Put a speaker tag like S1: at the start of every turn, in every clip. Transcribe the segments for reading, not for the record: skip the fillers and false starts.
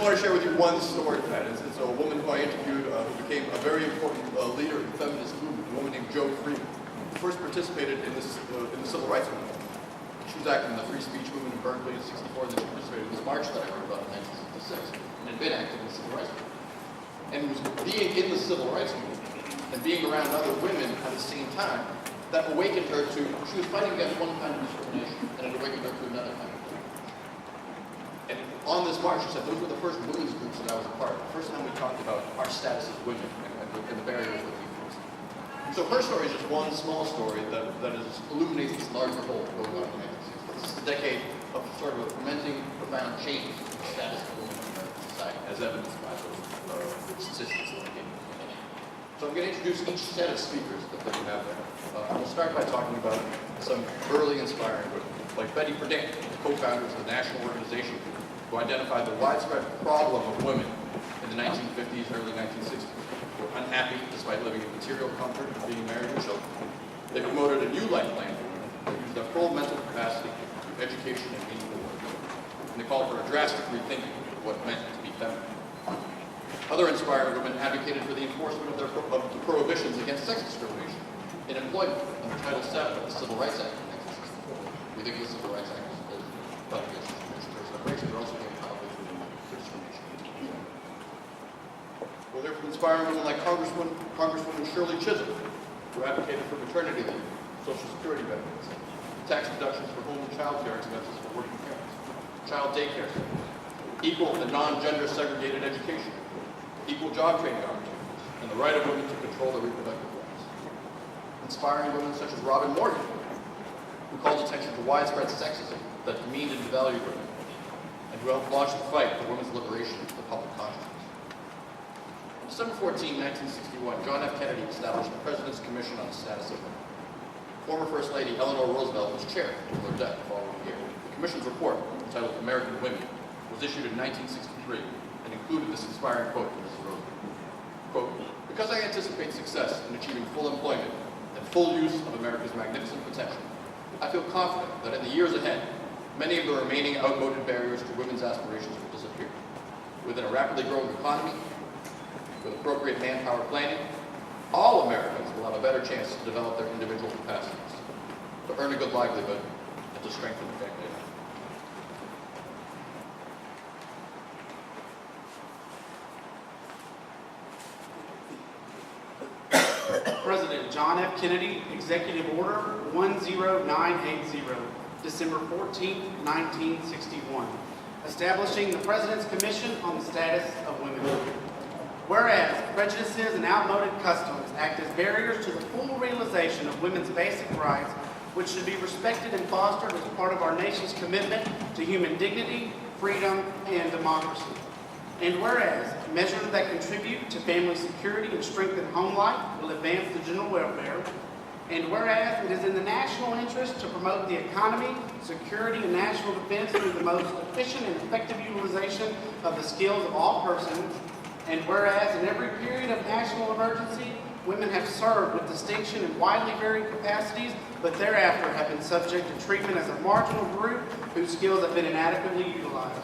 S1: want to share with you one story of that. It's a woman who I interviewed who became a very important leader in the feminist movement, a woman named Jo Freeman, who first participated in the civil rights movement. She was active in the free speech movement in Berkeley in '64, and then she participated in this march that I wrote about in 1966, and had been active in the civil rights movement. And it was being in the civil rights movement and being around other women at the same time that awakened her to, she was fighting against one kind of discrimination, and it awakened her to another kind of discrimination. And on this march, she said, those were the first women's groups that I was a part of. The first time we talked about our status as women and the barriers that we face. So her story is just one small story that illuminates this larger whole going on in the 1960s. This is the decade of sort of a fermenting, profound change in the status of women in American society, as evidenced by those statistics that I gave you. So I'm going to introduce each set of speakers that we have there. I will start by talking about some early inspiring women, like Betty Friedan, the co-founders of the National Organization Group, who identified the widespread problem of women in the 1950s, early 1960s, who were unhappy despite living in material comfort and being married and children. They promoted a new life plan for women that used their full mental capacity through education and meaningful work. And they called for a drastic rethinking of what it meant to be feminine. Other inspiring women advocated for the enforcement of the prohibitions against sex discrimination in employment under Title VII of the Civil Rights Act of 1964. We think the Civil Rights Act is about against discrimination, but also against discrimination. Well, there were inspiring women like Congresswoman Shirley Chisholm, who advocated for maternity leave, Social Security benefits, tax deductions for home and child care expenses for working parents, child daycare centers, equal and non-gender segregated education, equal job training opportunities, and the right of women to control their reproductive rights. Inspiring women such as Robin Morgan, who called attention to widespread sexism that demeaned and devalued women, and who helped launch the fight for women's liberation into the public consciousness. On December 14, 1961, John F. Kennedy established the President's Commission on the Status of Women. Former First Lady Eleanor Roosevelt was chair until her death the following year. The Commission's report, entitled American Women, was issued in 1963 and included this inspiring quote from Mrs. Roosevelt. Quote, "Because I anticipate success in achieving full employment and full use of America's magnificent potential, I feel confident that in the years ahead, many of the remaining outmoded barriers to women's aspirations will disappear. Within a rapidly growing economy, with appropriate manpower planning, all Americans will have a better chance to develop their individual capacities, to earn a good livelihood, and to strengthen the family life."
S2: President John F. Kennedy, Executive Order 10980, December 14, 1961, establishing the President's Commission on the Status of Women. Whereas prejudices and outmoded customs act as barriers to the full realization of women's basic rights, which should be respected and fostered as part of our nation's commitment to human dignity, freedom, and democracy. And whereas measures that contribute to family security and strengthen home life will advance the general welfare. And whereas it is in the national interest to promote the economy, security, and national defense through the most efficient and effective utilization of the skills of all persons. And whereas in every period of national emergency, women have served with distinction in widely varied capacities, but thereafter have been subject to treatment as a marginal group whose skills have been inadequately utilized.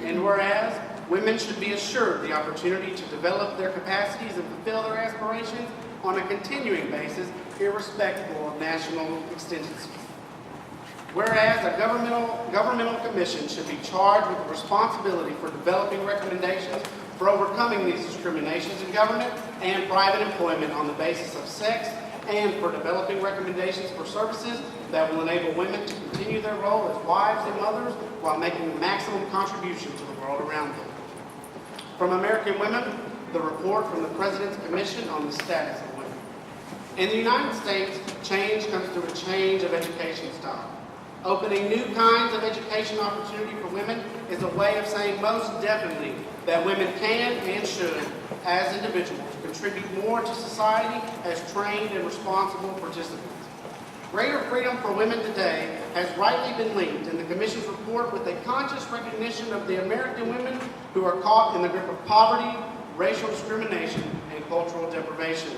S2: And whereas women should be assured the opportunity to develop their capacities and fulfill their aspirations on a continuing basis, irrespective of national extensions. Whereas a governmental commission should be charged with the responsibility for developing recommendations for overcoming these discriminations in government and private employment on the basis of sex, and for developing recommendations for services that will enable women to continue their role as wives and mothers while making the maximum contribution to the world around them. From American Women, the report from the President's Commission on the Status of Women. In the United States, change comes through a change of education style. Opening new kinds of education opportunity for women is a way of saying most definitely that women can and should, as individuals, contribute more to society as trained and responsible participants. Greater freedom for women today has rightly been linked in the Commission's report with a conscious recognition of the American women who are caught in the grip of poverty, racial discrimination, and cultural deprivation.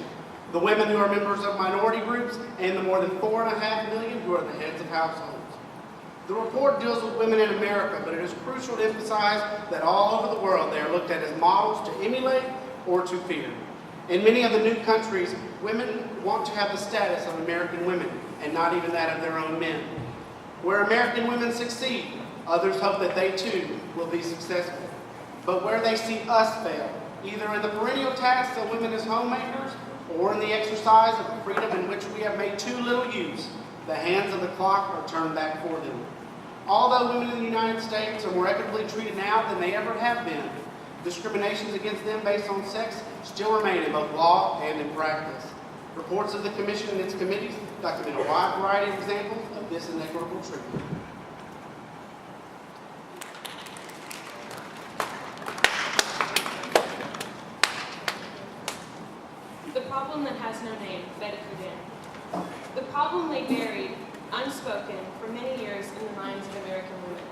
S2: The women who are members of minority groups, and the more than 4.5 million who are the heads of households. The report deals with women in America, but it is crucial to emphasize that all over the world they are looked at as models to emulate or to fear. In many of the new countries, women want to have the status of American women and not even that of their own men. Where American women succeed, others hope that they too will be successful. But where they see us fail, either in the perennial tasks of women as homemakers or in the exercise of a freedom in which we have made too little use, the hands of the clock are turned back for them. Although women in the United States are more equitably treated now than they ever have been, discriminations against them based on sex still remain in both law and in practice. Reports of the Commission and its committees document a wide variety of examples of this inequitable treatment.
S3: The problem that has no name, Betty Friedan. The problem lay buried, unspoken, for many years in the minds of American women.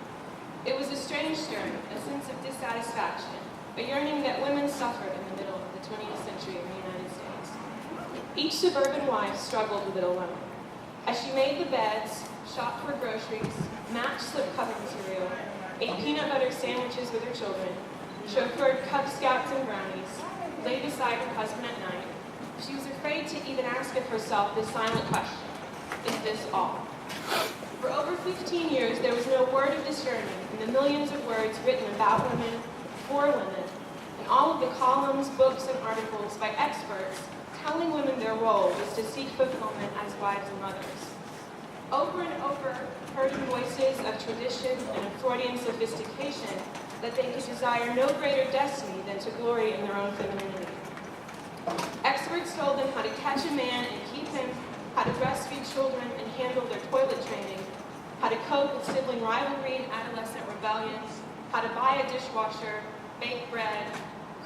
S3: It was a strange yearning, a sense of dissatisfaction, a yearning that women suffered in the middle of the 20th century in the United States. Each suburban wife struggled with it alone. As she made the beds, shopped for groceries, matched slip cover material, ate peanut butter sandwiches with her children, chauffeured Cub Scouts and brownies, lay beside her husband at night, she was afraid to even ask of herself this silent question: is this all? For over 15 years, there was no word of this yearning in the millions of words written about women, for women, and all of the columns, books, and articles by experts telling women their role was to seek fulfillment as wives and mothers. Over and over, heard voices of tradition and of Freudian sophistication that they could desire no greater destiny than to glory in their own femininity. Experts told them how to catch a man and keep him, how to breastfeed children and handle their toilet training, how to cope with sibling rivalry and adolescent rebellions, how to buy a dishwasher, bake bread,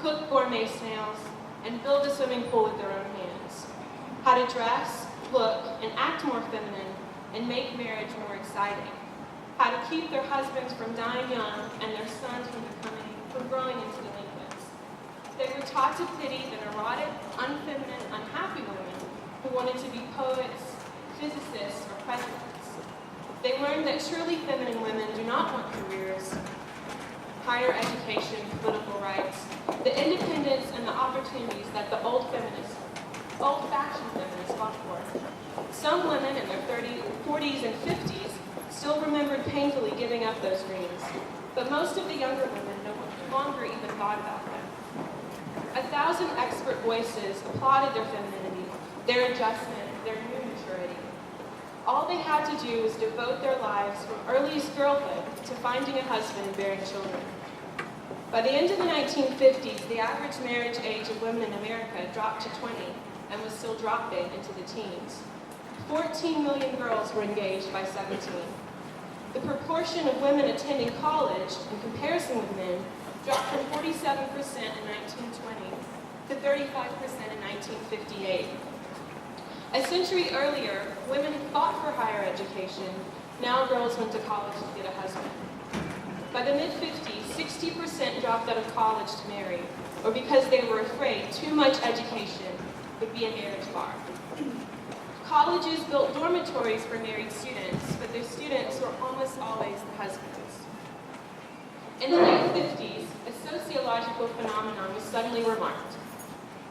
S3: cook gourmet snails, and build a swimming pool with their own hands, how to dress, look, and act more feminine and make marriage more exciting, how to keep their husbands from dying young and their sons from growing into delinquents. They were taught to pity the neurotic, unfeminine, unhappy women who wanted to be poets, physicists, or presidents. They learned that truly feminine women do not want careers, higher education, political rights, the independence and the opportunities that the old-fashioned feminists fought for. Some women in their 30s, 40s, and 50s still remembered painfully giving up those dreams, but most of the younger women no longer even thought about them. 1,000 expert voices applauded their femininity, their adjustment, their new maturity. All they had to do was devote their lives from earliest girlhood to finding a husband and bearing children. By the end of the 1950s, the average marriage age of women in America dropped to 20 and was still dropping into the teens. 14 million girls were engaged by 17. The proportion of women attending college, in comparison with men, dropped from 47% in 1920 to 35% in 1958. A century earlier, women fought for higher education. Now girls went to college to get a husband. By the mid-50s, 60% dropped out of college to marry, or because they were afraid too much education would be a marriage bar. Colleges built dormitories for married students, but their students were almost always the husbands. In the late 50s, a sociological phenomenon was suddenly remarked.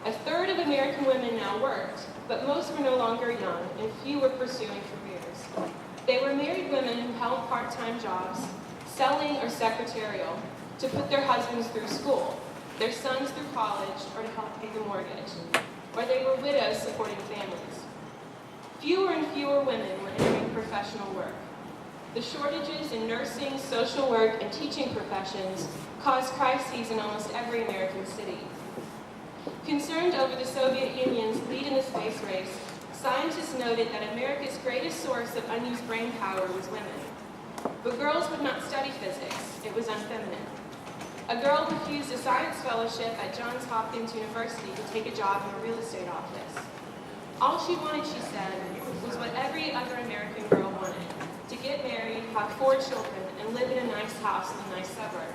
S3: A third of American women now worked, but most were no longer young, and few were pursuing careers. They were married women who held part-time jobs, selling or secretarial, to put their husbands through school, their sons through college, or to help pay the mortgage. Or they were widows supporting families. Fewer and fewer women were entering professional work. The shortages in nursing, social work, and teaching professions caused crises in almost every American city. Concerned over the Soviet Union's lead in the space race, scientists noted that America's greatest source of unused brain power was women. But girls would not study physics. It was unfeminine. A girl refused a science fellowship at Johns Hopkins University to take a job in a real estate office. All she wanted, she said, was what every other American girl wanted: to get married, have 4 children, and live in a nice house in a nice suburb.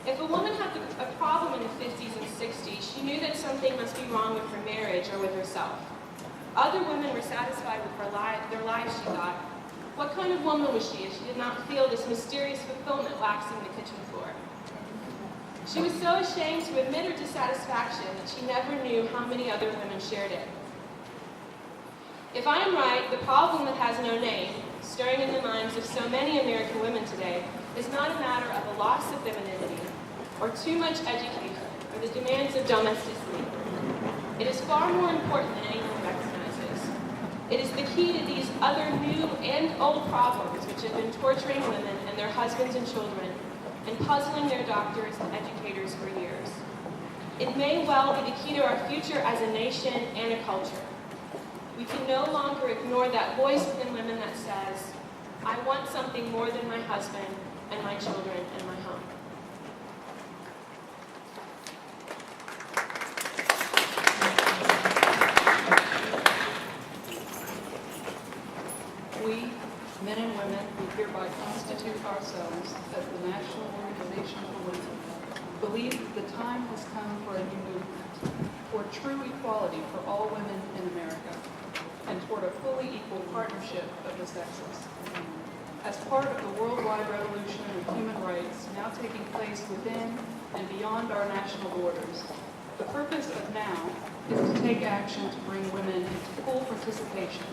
S3: If a woman had a problem in the 50s and 60s, she knew that something must be wrong with her marriage or with herself. Other women were satisfied with their lives, she thought, What kind of woman was she if she did not feel this mysterious fulfillment waxing the kitchen floor? She was so ashamed to admit her dissatisfaction that she never knew how many other women shared it. If I am right, the problem that has no name, stirring in the minds of so many American women today, is not a matter of a loss of femininity, or too much education, or the demands of domesticity. It is far more important than anyone recognizes. It is the key to these other new and old problems which have been torturing women and their husbands and children, and puzzling their doctors and educators for years. It may well be the key to our future as a nation and a culture. We can no longer ignore that voice within women that says, I want something more than my husband and my children and my home.
S4: We, men and women, who hereby constitute ourselves as the National Organization for Women, believe that the time has come for a new movement, for true equality for all women in America, and toward a fully equal partnership of the sexes. As part of the worldwide revolution of human rights now taking place within and beyond our national borders, the purpose of NOW is to take action to bring women into full participation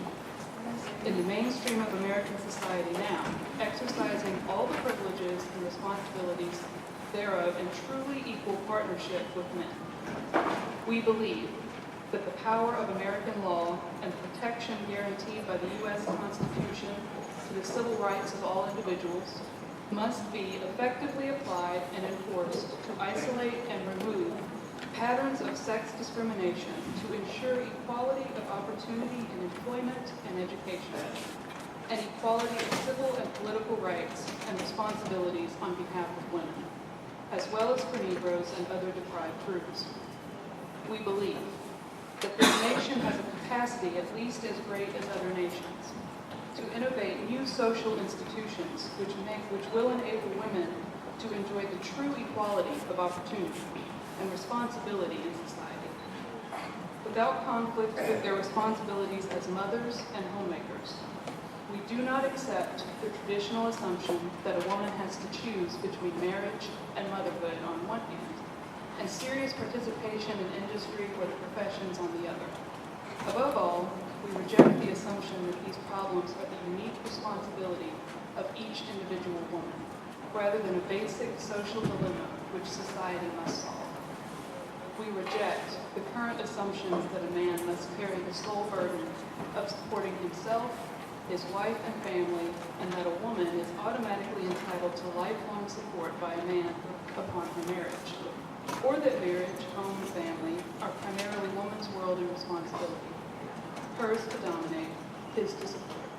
S4: in the mainstream of American society now, exercising all the privileges and responsibilities thereof in truly equal partnership with men. We believe that the power of American law and protection guaranteed by the U.S. Constitution to the civil rights of all individuals must be effectively applied and enforced to isolate and remove patterns of sex discrimination to ensure equality of opportunity in employment and education, and equality of civil and political rights and responsibilities on behalf of women, as well as for Negroes and other deprived groups. We believe that this nation has a capacity at least as great as other nations to innovate new social institutions which will enable women to enjoy the true equality of opportunity and responsibility in society, without conflict with their responsibilities as mothers and homemakers. We do not accept the traditional assumption that a woman has to choose between marriage and motherhood on one hand, and serious participation in industry or the professions on the other. Above all, we reject the assumption that these problems are the unique responsibility of each individual woman, rather than a basic social dilemma which society must solve. We reject the current assumptions that a man must carry the sole burden of supporting himself, his wife and family, and that a woman is automatically entitled to lifelong support by a man upon her marriage, or that marriage, home, and family are primarily woman's world and responsibility, hers to dominate, his to support.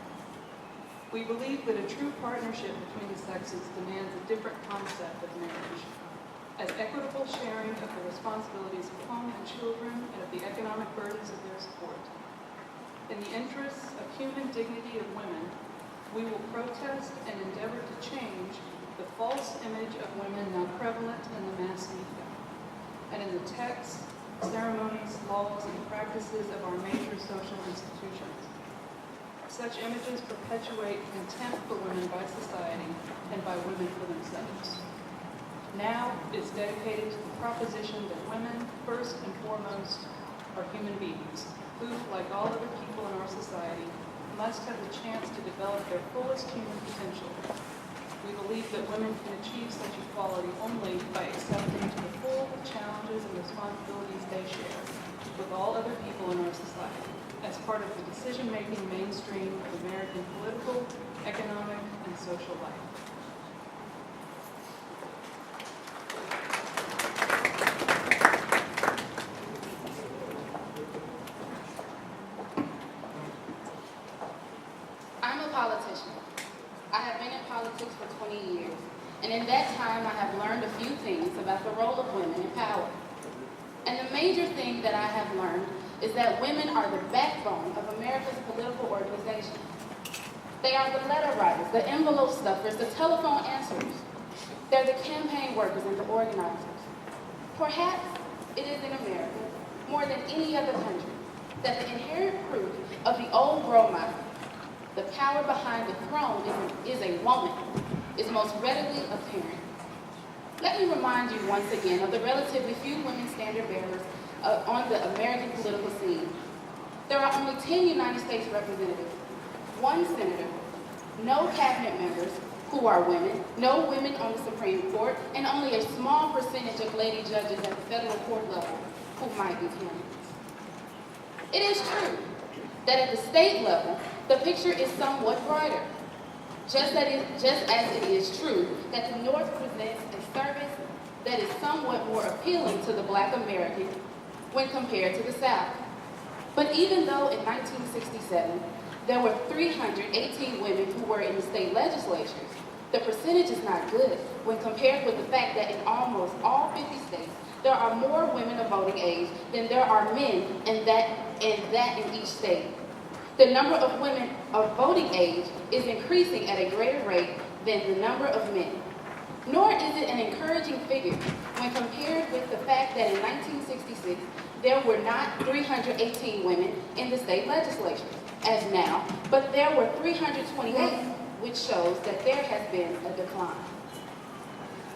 S4: We believe that a true partnership between the sexes demands a different concept of marriage, as equitable sharing of the responsibilities of home and children and of the economic burdens of their support. In the interests of human dignity of women, we will protest and endeavor to change the false image of women now prevalent in the mass media, and in the texts, ceremonies, laws, and practices of our major social institutions. Such images perpetuate contempt for women by society and by women for themselves. Now is dedicated to the proposition that women, first and foremost, are human beings who, like all other people in our society, must have the chance to develop their fullest human potential. We believe that women can achieve such equality only by accepting to the full the challenges and responsibilities they share with all other people in our society as part of the decision-making mainstream of American political, economic, and social life.
S5: I'm a politician. I have been in politics for 20 years, and in that time I have learned a few things about the role of women in power. And the major thing that I have learned is that women are the backbone of America's political organization. They are the letter writers, the envelope stuffers, the telephone answerers. They're the campaign workers and the organizers. Perhaps it is in America, more than any other country, that the inherent proof of the old role model, the power behind the throne is a woman is most readily apparent. Let me remind you once again of the relatively few women standard bearers on the American political scene. There are only 10 United States representatives, 1 senator, no cabinet members who are women, no women on the Supreme Court, and only a small percentage of lady judges at the federal court level who might be candidates. It is true that at the state level, the picture is somewhat brighter, just as it is true that the North presents a service that is somewhat more appealing to the Black American when compared to the South. But even though in 1967, there were 318 women who were in the state legislatures, the percentage is not good when compared with the fact that in almost all 50 states, there are more women of voting age than there are men, and that in each state. The number of women of voting age is increasing at a greater rate than the number of men. Nor is it an encouraging figure when compared with the fact that in 1966, there were not 318 women in the state legislatures, as now, but there were 328, which shows that there has been a decline.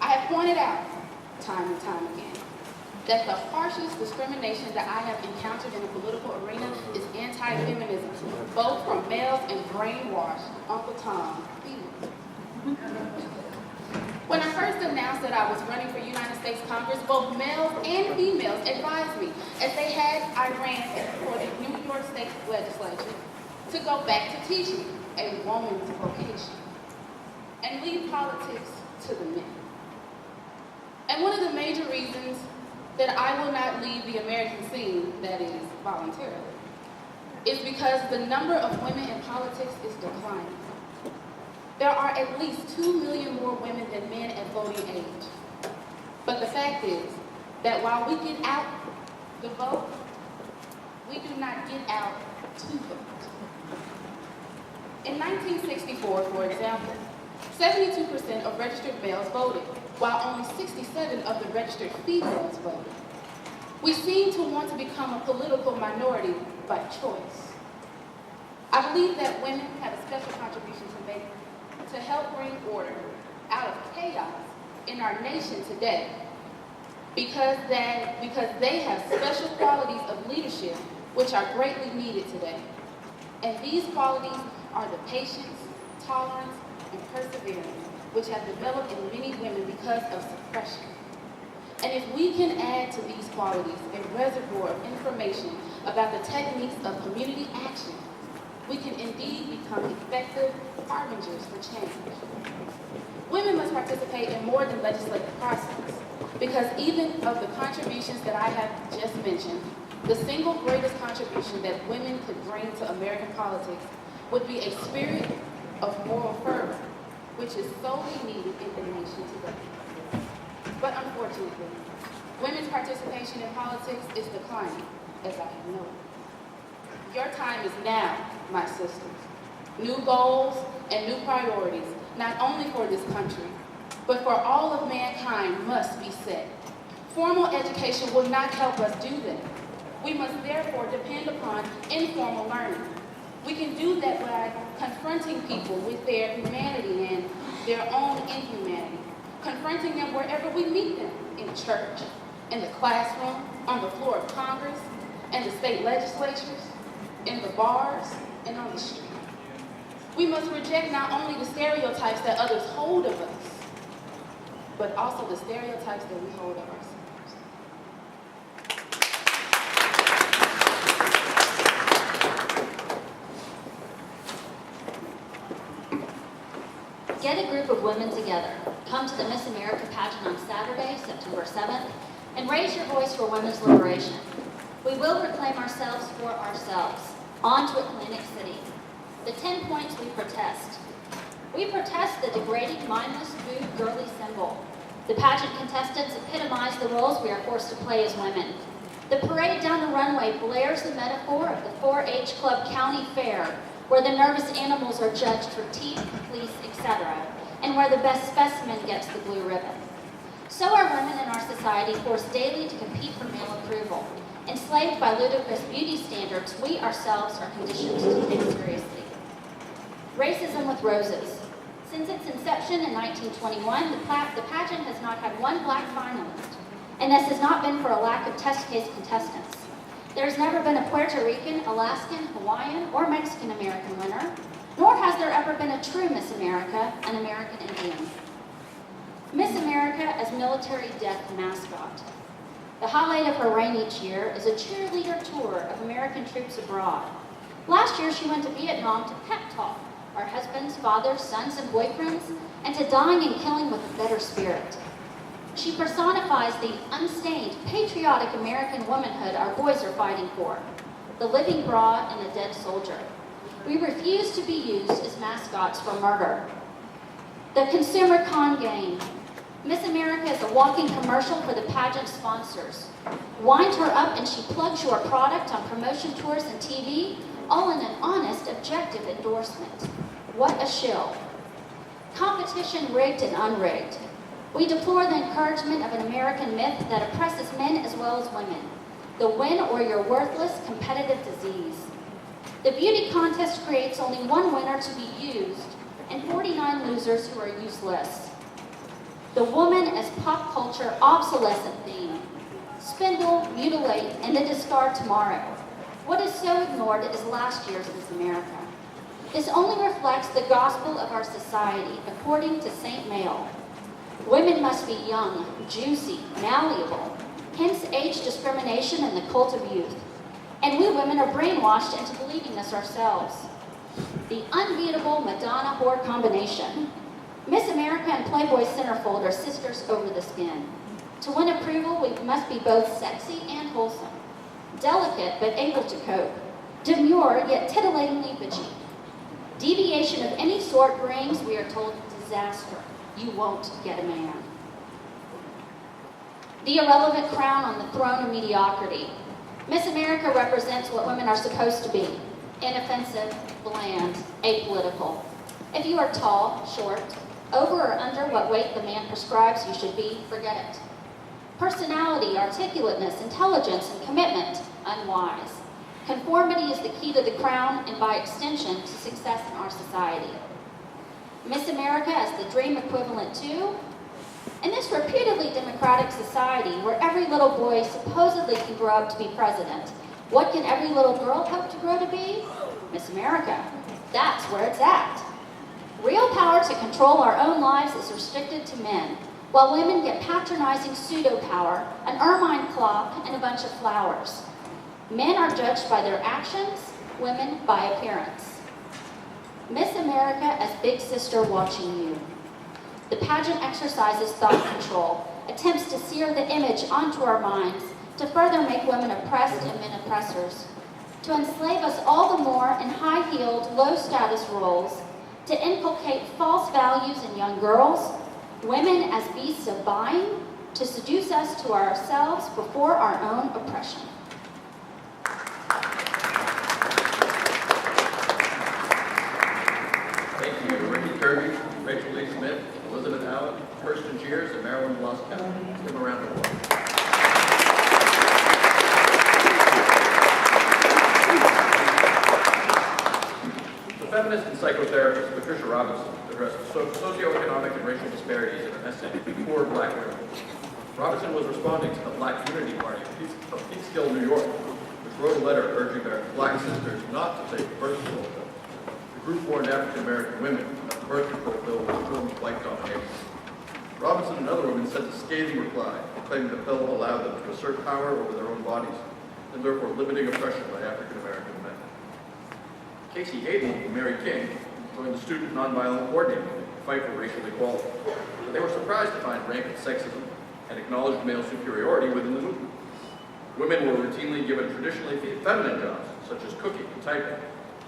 S5: I have pointed out, time and time again, that the harshest discrimination that I have encountered in the political arena is anti-feminism, both from males and brainwashed Uncle Tom females. When I first announced that I was running for United States Congress, both males and females advised me, as I ran for the New York State Legislature, to go back to teaching, a woman's vocation, and leave politics to the men. And one of the major reasons that I will not leave the American scene, that is, voluntarily, is because the number of women in politics is declining. There are at least 2 million more women than men at voting age. But the fact is that while we get out the vote, we do not get out to vote. In 1964, for example, 72% of registered males voted, while only 67% of the registered females voted. We seem to want to become a political minority by choice. I believe that women have a special contribution to make to help bring order out of chaos in our nation today, because they have special qualities of leadership which are greatly needed today. And these qualities are the patience, tolerance, and perseverance which have developed in many women because of suppression. And if we can add to these qualities a reservoir of information about the techniques of community action, we can indeed become effective harbingers for change. Women must participate in more than legislative process, because even of the contributions that I have just mentioned, the single greatest contribution that women could bring to American politics would be a spirit of moral fervor, which is sorely needed in the nation today. But unfortunately, women's participation in politics is declining, as I have noted. Your time is now, my sisters. New goals and new priorities, not only for this country, but for all of mankind, must be set. Formal education will not help us do that. We must therefore depend upon informal learning. We can do that by confronting people with their humanity and their own inhumanity, confronting them wherever we meet them, in church, in the classroom, on the floor of Congress, and the state legislatures, in the bars, and on the street. We must reject not only the stereotypes that others hold of us, but also the stereotypes that we hold of ourselves.
S6: Get a group of women together. Come to the Miss America pageant on Saturday, September 7th, and raise your voice for women's liberation. We will reclaim ourselves for ourselves. On to Atlantic City. The 10 points we protest. We protest the degrading, mindless, food, girly symbol. The pageant contestants epitomize the roles we are forced to play as women. The parade down the runway blares the metaphor of the 4-H Club County Fair, where the nervous animals are judged for teeth, fleece, etc., and where the best specimen gets the blue ribbon. So are women in our society forced daily to compete for male approval. Enslaved by ludicrous beauty standards we ourselves are conditioned to take seriously. Racism with Roses. Since its inception in 1921, the pageant has not had one black finalist, and this has not been for a lack of test case contestants. There's never been a Puerto Rican, Alaskan, Hawaiian, or Mexican American winner, nor has there ever been a true Miss America, an American Indian. Miss America as military death mascot. The highlight of her reign each year is a cheerleader tour of American troops abroad. Last year, she went to Vietnam to pep talk our husbands, fathers, sons, and boyfriends, and to dying and killing with a better spirit. She personifies the unstained, patriotic American womanhood our boys are fighting for, the living broad and the dead soldier. We refuse to be used as mascots for murder. The consumer con game. Miss America is a walking commercial for the pageant sponsors. Wind her up and she plugs your product on promotion tours and TV, all in an honest, objective endorsement. What a shill. Competition rigged and unrigged. We deplore the encouragement of an American myth that oppresses men as well as women. The win or you're worthless competitive disease. The beauty contest creates only one winner to be used and 49 losers who are useless. The woman as pop culture obsolescent theme. Spindle, mutilate, and then discard tomorrow. What is so ignored is last year's Miss America. This only reflects the gospel of our society, according to St. Mail. Women must be young, juicy, malleable, hence age discrimination and the cult of youth. And we women are brainwashed into believing this ourselves. The unbeatable Madonna whore combination. Miss America and Playboy Centerfold are sisters over the skin. To win approval, we must be both sexy and wholesome, delicate but able to cope, demure yet titillatingly bitchy. Deviation of any sort brings, we are told, disaster. You won't get a man. The irrelevant crown on the throne of mediocrity. Miss America represents what women are supposed to be. Inoffensive, bland, apolitical. If you are tall, short, over or under what weight the man prescribes you should be, forget it. Personality, articulateness, intelligence, and commitment, unwise. Conformity is the key to the crown and by extension to success in our society. Miss America as the dream equivalent to, in this reputedly democratic society where every little boy supposedly can grow up to be president, what can every little girl hope to grow to be? Miss America. That's where it's at. Real power to control our own lives is restricted to men, while women get patronizing pseudo-power, an ermine clock, and a bunch of flowers. Men are judged by their actions, women by appearance. Miss America as big sister watching you. The pageant exercises thought control, attempts to sear the image onto our minds, to further make women oppressed and men oppressors, to enslave us all the more in high-heeled, low-status roles, to inculcate false values in young girls, women as beasts of buying, to seduce us to ourselves before our own oppression.
S1: Thank you, Ricky Kirby, Rachel Lee Smith, Elizabeth Allen, Kirsten Jeers, and Marilyn Bloss-Kelly. Give them a round of applause. The feminist and psychotherapist Patricia Robinson addressed socioeconomic and racial disparities in her essay, Poor Black Women. Robinson was responding to the Black Unity Party of Peekskill, New York, which wrote a letter urging their black sisters not to take the birth control pill. The group warned African American women that the birth control pill was a form of white domination. Robinson and other women sent a scathing reply, claiming the pill allowed them to assert power over their own bodies, and therefore limiting oppression by African American men. Casey Hayden and Mary King joined the Student Nonviolent Coordinating Committee to fight for racial equality. But they were surprised to find rampant sexism and acknowledged male superiority within the movement. Women were routinely given traditionally feminine jobs, such as cooking and typing,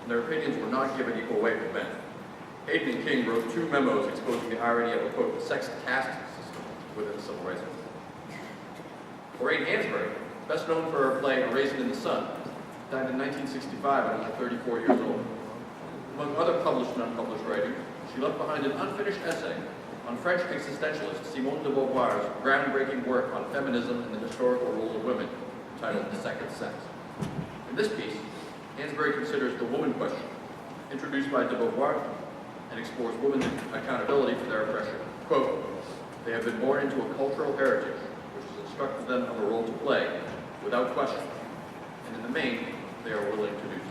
S1: and their opinions were not given equal weight with men. Hayden and King wrote 2 memos exposing the irony of a, quote, sex caste system within the civil rights movement. Lorraine Hansberry, best known for her play A Raisin in the Sun, died in 1965 at only 34 years old. Among other published and unpublished writing, she left behind an unfinished essay on French existentialist Simone de Beauvoir's groundbreaking work on feminism and the historical role of women, titled The Second Sex. In this piece, Hansberry considers the woman question, introduced by de Beauvoir, and explores women's accountability for their oppression. Quote, "They have been born into a cultural heritage which has instructed them of a role to play, without question, and in the main, they are willing to do so."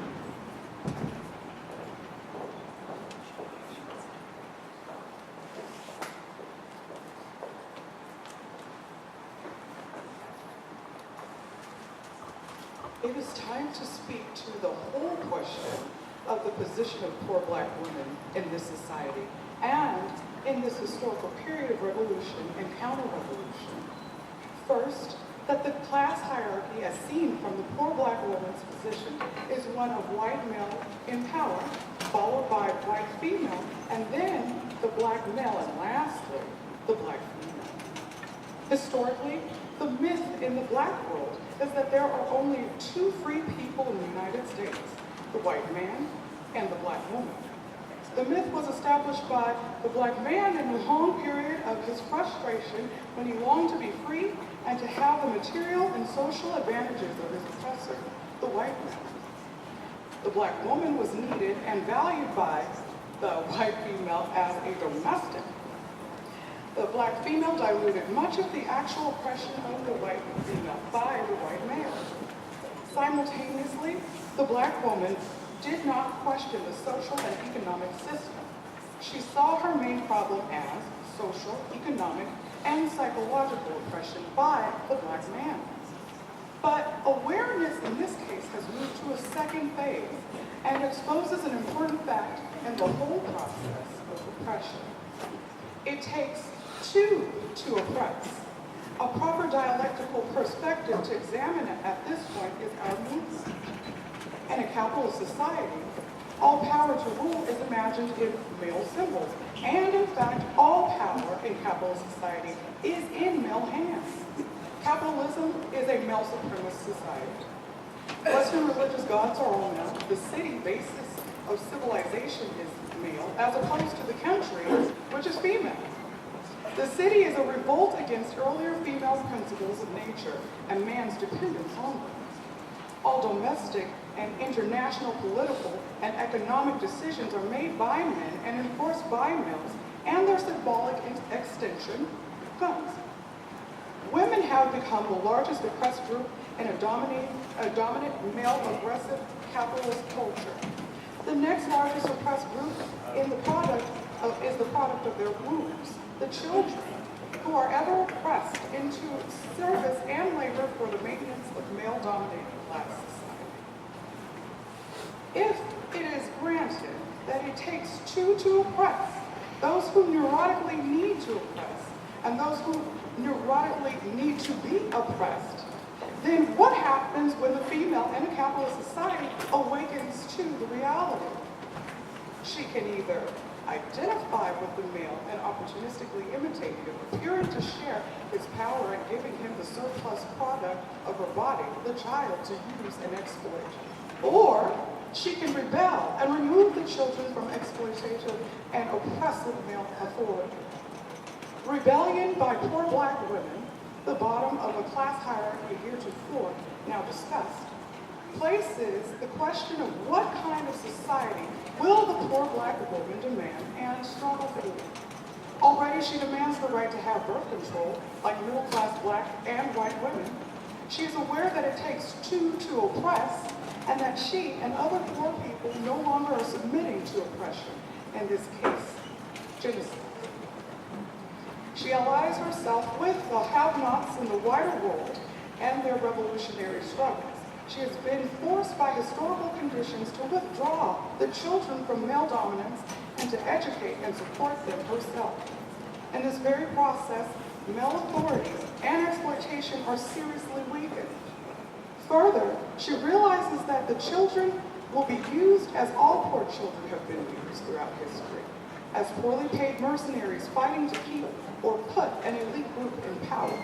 S7: It is time to speak to the whole question of the position of poor Black women in this society and in this historical period of revolution and counter-revolution. First, that the class hierarchy as seen from the poor Black woman's position is one of white male in power, followed by white female, and then the Black male, and lastly, the Black female. Historically, the myth in the Black world is that there are only two free people in the United States, the white man and the Black woman. The myth was established by the Black man in the long period of his frustration when he longed to be free and to have the material and social advantages of his oppressor, the white man. The Black woman was needed and valued by the white female as a domestic. The Black female diluted much of the actual oppression of the white female by the white male. Simultaneously, the Black woman did not question the social and economic system. She saw her main problem as social, economic, and psychological oppression by the Black man. But awareness in this case has moved to a second phase and exposes an important fact in the whole process of oppression. It takes two to oppress. A proper dialectical perspective to examine it at this point is our movement. In a capitalist society, all power to rule is imagined in male symbols. And in fact, all power in capitalist society is in male hands. Capitalism is a male supremacist society. Western religious gods are all male. The city basis of civilization is male, as opposed to the country, which is female. The city is a revolt against earlier female principles of nature and man's dependence on them. All domestic and international political and economic decisions are made by men and enforced by males, and their symbolic extension, guns. Women have become the largest oppressed group in a dominant male aggressive capitalist culture. The next largest oppressed group is the product of their wombs, the children, who are ever oppressed into service and labor for the maintenance of male-dominated class society. If it is granted that it takes two to oppress, those who neurotically need to oppress, and those who neurotically need to be oppressed, then what happens when the female in a capitalist society awakens to the reality? She can either identify with the male and opportunistically imitate him, appearing to share his power and giving him the surplus product of her body, the child, to use and exploit. Or she can rebel and remove the children from exploitation and oppressive male authority. Rebellion by poor Black women, the bottom of a class hierarchy heretofore now discussed, places the question of what kind of society will the poor Black woman demand and struggle for. Already she demands the right to have birth control, like middle-class Black and white women. She is aware that it takes two to oppress, and that she and other poor people no longer are submitting to oppression, in this case, genocide. She allies herself with the have-nots in the wider world and their revolutionary struggles. She has been forced by historical conditions to withdraw the children from male dominance and to educate and support them herself. In this very process, male authorities and exploitation are seriously weakened. Further, she realizes that the children will be used as all poor children have been used throughout history, as poorly paid mercenaries fighting to keep or put an elite group in power.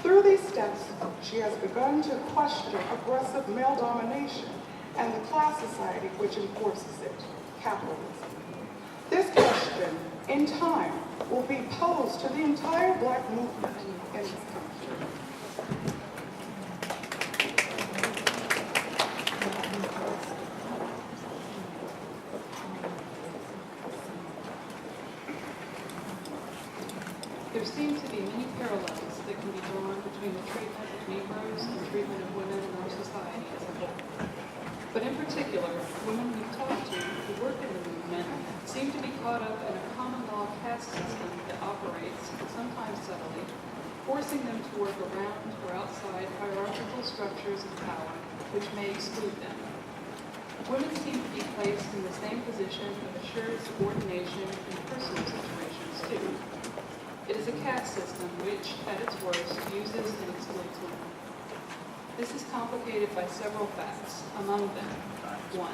S7: Through these steps, she has begun to question aggressive male domination and the class society which enforces it, capitalism. This question, in time, will be posed to the entire Black movement in this country.
S4: seem to be many parallels that can be drawn between the treatment of Negroes and treatment of women in our society as a whole. But in particular, women we've talked to who work in the movement seem to be caught up in a common law caste system that operates, sometimes subtly, forcing them to work around or outside hierarchical structures of power which may exclude them. Women seem to be placed in the same position of assured subordination in personal situations, too. It is a caste system which, at its worst, uses and exploits women. This is complicated by several facts, among them, 1.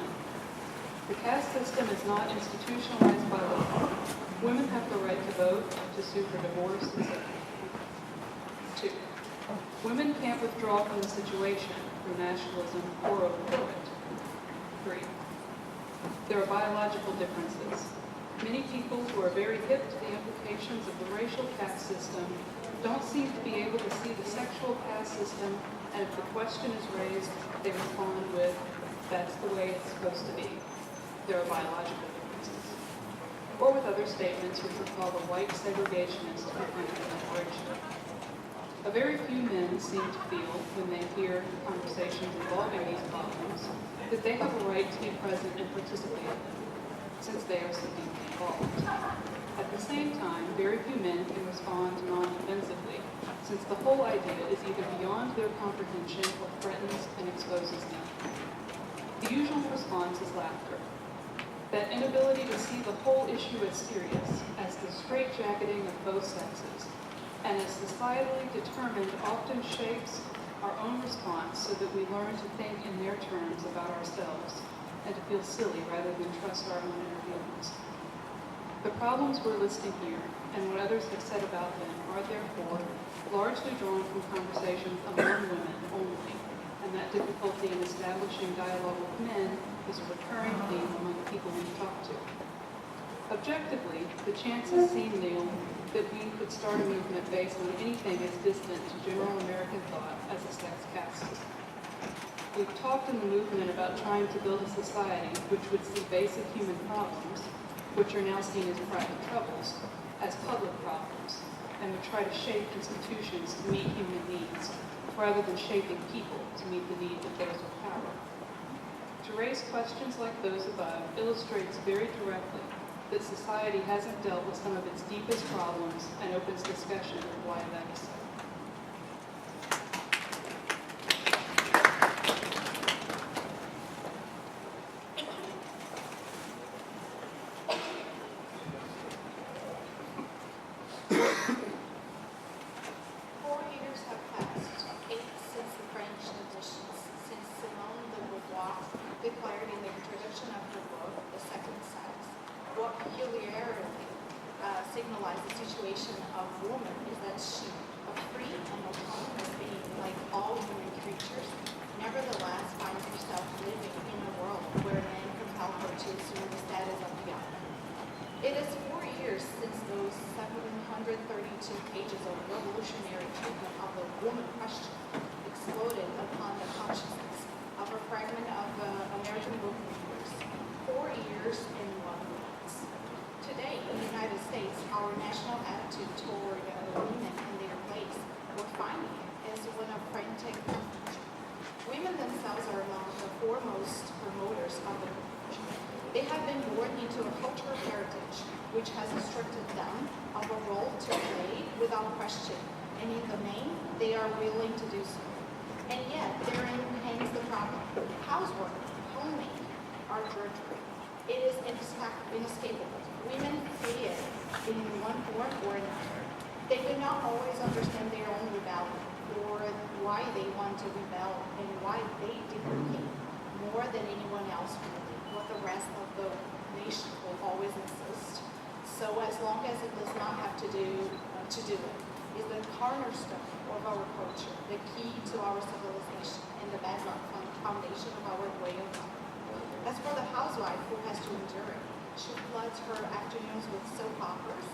S4: The caste system is not institutionalized by law. Women have the right to vote, to sue for divorce, etc. 2. Women can't withdraw from the situation through nationalism or overthrow it. 3. There are biological differences. Many people who are very hip to the implications of the racial caste system don't seem to be able to see the sexual caste system, and if the question is raised, they respond with, "That's the way it's supposed to be." There are biological differences. Or with other statements which recall the white segregationist anti-liberation. A very few men seem to feel, when they hear conversations involving these problems, that they have a right to be present and participate in them, since they are so deeply involved. At the same time, very few men can respond non-defensively, since the whole idea is either beyond their comprehension or threatens and exposes them. The usual response is laughter. That inability to see the whole issue as serious, as the straitjacketing of both sexes, and as societally determined often shapes our own response so that we learn to think in their terms about ourselves and to feel silly rather than trust our own inner feelings. The problems we're listing here and what others have said about them are therefore largely drawn from conversations among women only, and that difficulty in establishing dialogue with men is a recurring theme among the people we've talked to. Objectively, the chances seem nil that we could start a movement based on anything as distant to general American thought as a sex caste system. We've talked in the movement about trying to build a society which would see basic human problems, which are now seen as private troubles, as public problems, and would try to shape institutions to meet human needs, rather than shaping people to meet the needs of those with power. To raise questions like those above illustrates very directly that society hasn't dealt with some of its deepest problems and opens discussion of why that is so.
S8: Declared in the introduction of her book, The Second Sex, what peculiarly signalized the situation of woman is that she, a free and autonomous being like all human creatures, nevertheless finds herself living in a world where men compel her to assume the status of the other. It is 4 years since those 732 pages of revolutionary treatment of the woman question exploded upon the consciousness of a fragment of American book readers. 4 years in 1 month. Today, in the United States, our national attitude toward women and their place, we're finding it, is one of frantic confusion. Women themselves are among the foremost promoters of the movement. They have been born into a cultural heritage which has instructed them of a role to play without question, and in the main, they are willing to do so. And yet, therein hangs the problem. Housework, homemaking, are drudgery. It is inescapable. Women see it in one form or another. They do not always understand their own rebellion, or why they want to rebel, and why they deprecate more than anyone else really what the rest of the nation will always insist. So as long as it does not have to do it, is the cornerstone of our culture, the key to our civilization, and the bedrock foundation of our way of life. As for the housewife who has to endure it, she floods her afternoons with soap operas,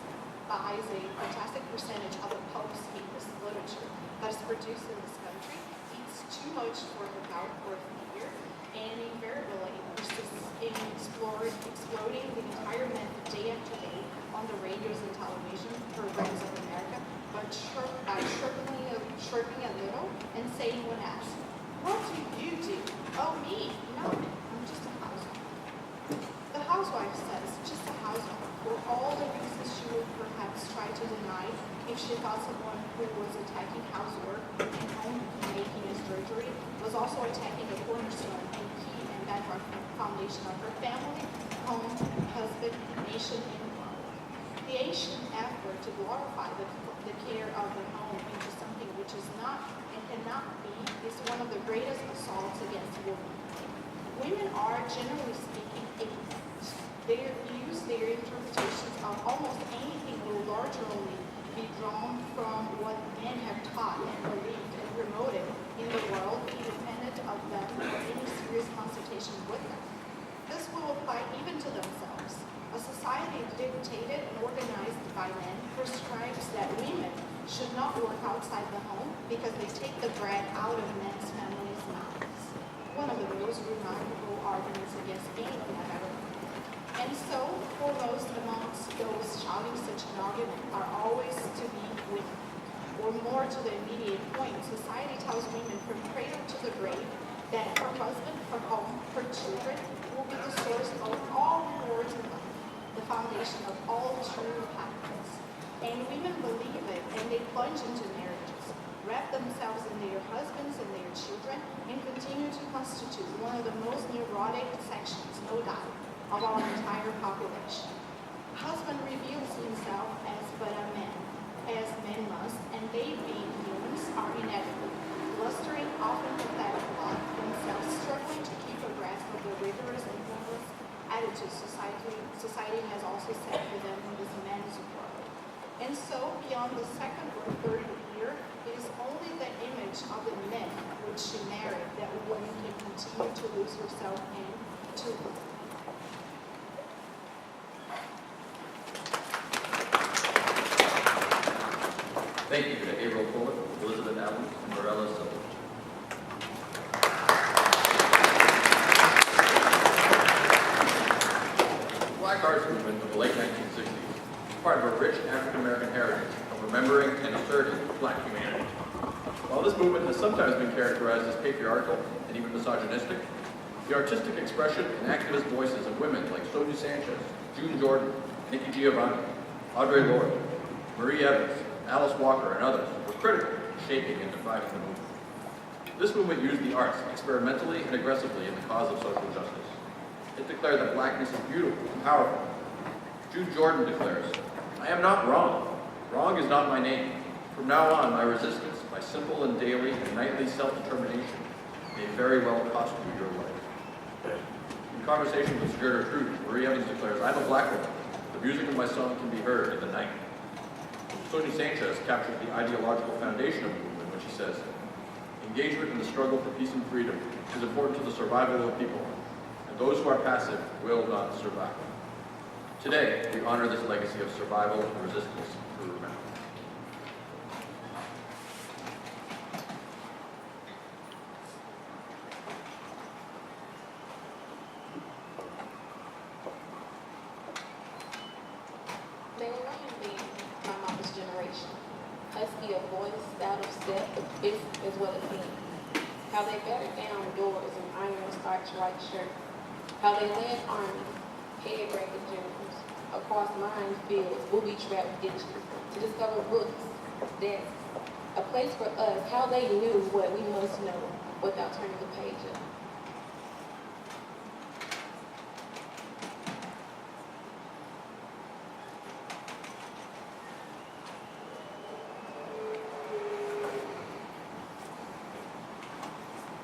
S8: buys a fantastic percentage of the Pope's famous literature that is produced in this country, eats too much for her health or figure, and invariably persists in exploding the entire myth day after day on the radios and television programs of America chirping a little and saying when asked, "What do you do?" "Oh, me? No, I'm just a housewife." The housewife says, "Just a housewife," for all the reasons she would perhaps try to deny if she thought someone who was attacking housework and homemaking as drudgery was also attacking the cornerstone and key and bedrock foundation of her family, home, husband, nation, and world. The ancient effort to glorify the care of the home into something which is not and cannot be is one of the greatest assaults against women. Women are, generally speaking, ignorant. Their views, their interpretations of almost anything will largely be drawn from what men have taught and believed and promoted in the world, independent of them or any serious consultation with them. This will apply even to themselves. A society dictated and organized by men prescribes that women should not work outside the home because they take the bread out of men's families' mouths. One of the most remarkable arguments against anything I've ever heard. And so, foremost amongst those shouting such an argument are always to be women. Or more to the immediate point, society tells women from cradle to the grave that her husband, her home, her children will be the source of all rewards in life, the foundation of all true happiness. And women believe it, and they plunge into marriages, wrap themselves in their husbands and their children, and continue to constitute one of the most neurotic sections, no doubt, of our entire population. Husband reveals himself as but a man, as men must, and they, being humans, are inevitably blustering, often pathetic life, themselves struggling to keep a grasp of the rigorous and hopeless attitude society has also set for them in this men's world. And so, beyond the second or third year, it is only the image of the men which she married that woman can continue to lose herself in to.
S9: Thank you to April Fuller, Elizabeth Adams, and Morella Silva. The Black Arts Movement of the late 1960s is part of a rich African-American heritage of remembering and asserting Black humanity. While this movement has sometimes been characterized as patriarchal and even misogynistic, the artistic expression and activist voices of women like Sonia Sanchez, June Jordan, Nikki Giovanni, Audre Lorde, Marie Evans, Alice Walker, and others were critical in shaping and defining the movement. This movement used the arts experimentally and aggressively in the cause of social justice. It declared that blackness is beautiful and powerful. June Jordan declares, "I am not wrong. Wrong is not my name. From now on, my resistance, my simple and daily and nightly self-determination may very well cost you your life." In conversation with Gerda Truth, Marie Evans declares, "I'm a black woman. The music of my song can be heard in the night." Sonia Sanchez captures the ideological foundation of the movement when she says, "Engagement in the struggle for peace and freedom is important to the survival of people, and those who are passive will not survive." Today, we honor this legacy of survival and resistance through remembrance.
S5: They were running me my mama's generation. Husky of voice, out of step, is what it means. How they battered down doors in iron starch white shirt. How they led armies, head-breaking generals, across minefields, booby-trapped ditches, to discover books, desks, a place for us. How they knew what we must know without turning the page up.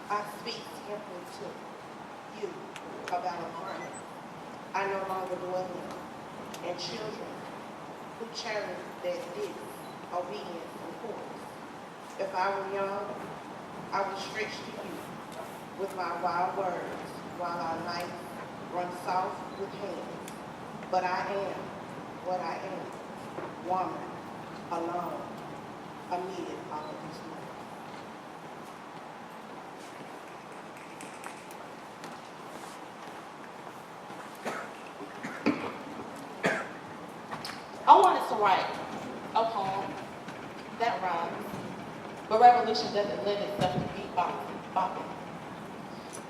S10: I speak simply to you about a moment I no longer dwell in, and children who cherish that this obedience and force. If I were young, I would stretch to you with my wild words while our nights run soft with hands. But I am what I am, woman, alone, amid all of this noise.
S5: I wanted to write a poem
S10: but revolution doesn't lend itself to bopping.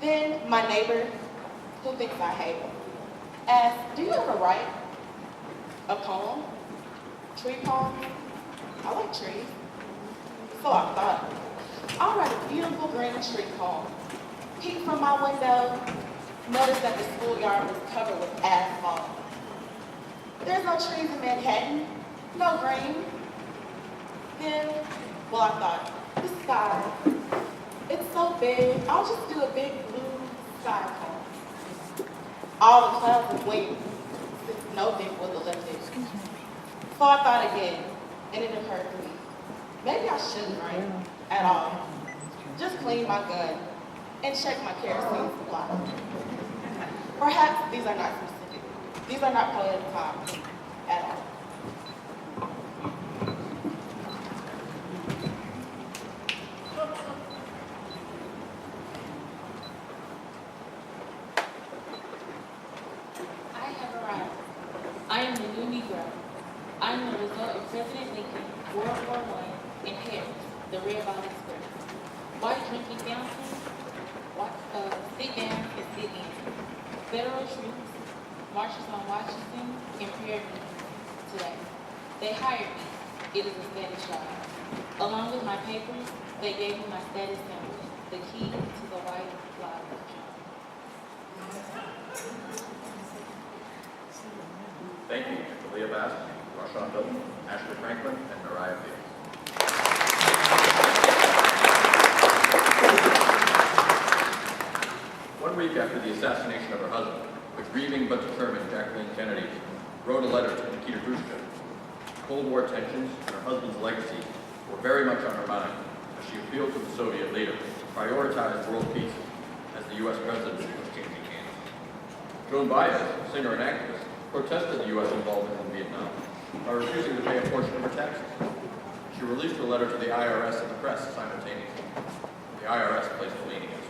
S10: Then my neighbor, who thinks I hate him, asked, do you ever write a poem? Tree poem? I like trees. So I thought, I'll write a beautiful green tree poem. Peek from my window, notice that the schoolyard was covered with asphalt. There's no trees in Manhattan, no green. Then, well, I thought, the sky, it's so big, I'll just do a big blue sky poem. All the clouds and wings, since nothing was Olympic. So I thought again, and it occurred to me, maybe I shouldn't write at all. Just clean my gun and check my kerosene supply. Perhaps these are not specific. These are not poetic poems at all.
S5: I have arrived. I am the new Negro. I am the result of President Lincoln, World War I, and Harris, the Red Ball Express. Why drinking fountain? Sit down and sit in. Federal troops, marches on Washington, and prayer meetings today. They hired me. It is a status job. Along with my papers, they gave me my status symbol, the key to the white lodge.
S9: Thank you to Leah Bass, Rashawn Hilton, Ashley Franklin, and Mariah Fields. One week after the assassination of her husband, the grieving but determined Jacqueline Kennedy wrote a letter to Nikita Khrushchev. Cold War tensions and her husband's legacy were very much on her mind as she appealed to the Soviet leader to prioritize world peace as the U.S. presidency was changing hands. Joan Baez, singer and activist, protested the U.S. involvement in Vietnam by refusing to pay a portion of her taxes. She released her letter to the IRS and the press simultaneously. The IRS placed a lien against her.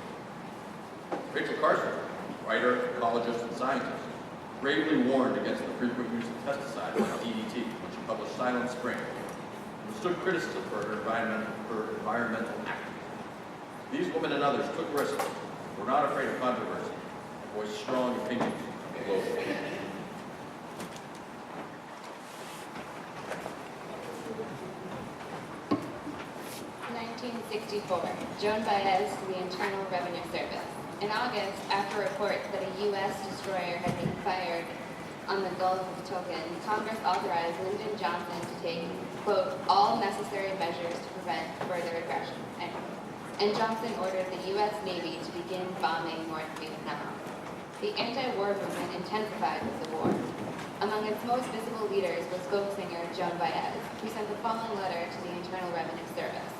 S9: Rachel Carson, writer, ecologist, and scientist, gravely warned against the frequent use of pesticides like DDT, when she published Silent Spring, and withstood criticism for her environmental activism. These women and others took risks, were not afraid of controversy, and voiced strong opinions globally.
S11: 1964, Joan Baez to the Internal Revenue Service. In August, after reports that a U.S. destroyer had been fired on the Gulf of Tonkin, Congress authorized Lyndon Johnson to take, quote, all necessary measures to prevent further aggression, end quote. And Johnson ordered the U.S. Navy to begin bombing North Vietnam. The anti-war movement intensified with the war. Among its most visible leaders was folk singer Joan Baez, who sent the following letter to the Internal Revenue Service.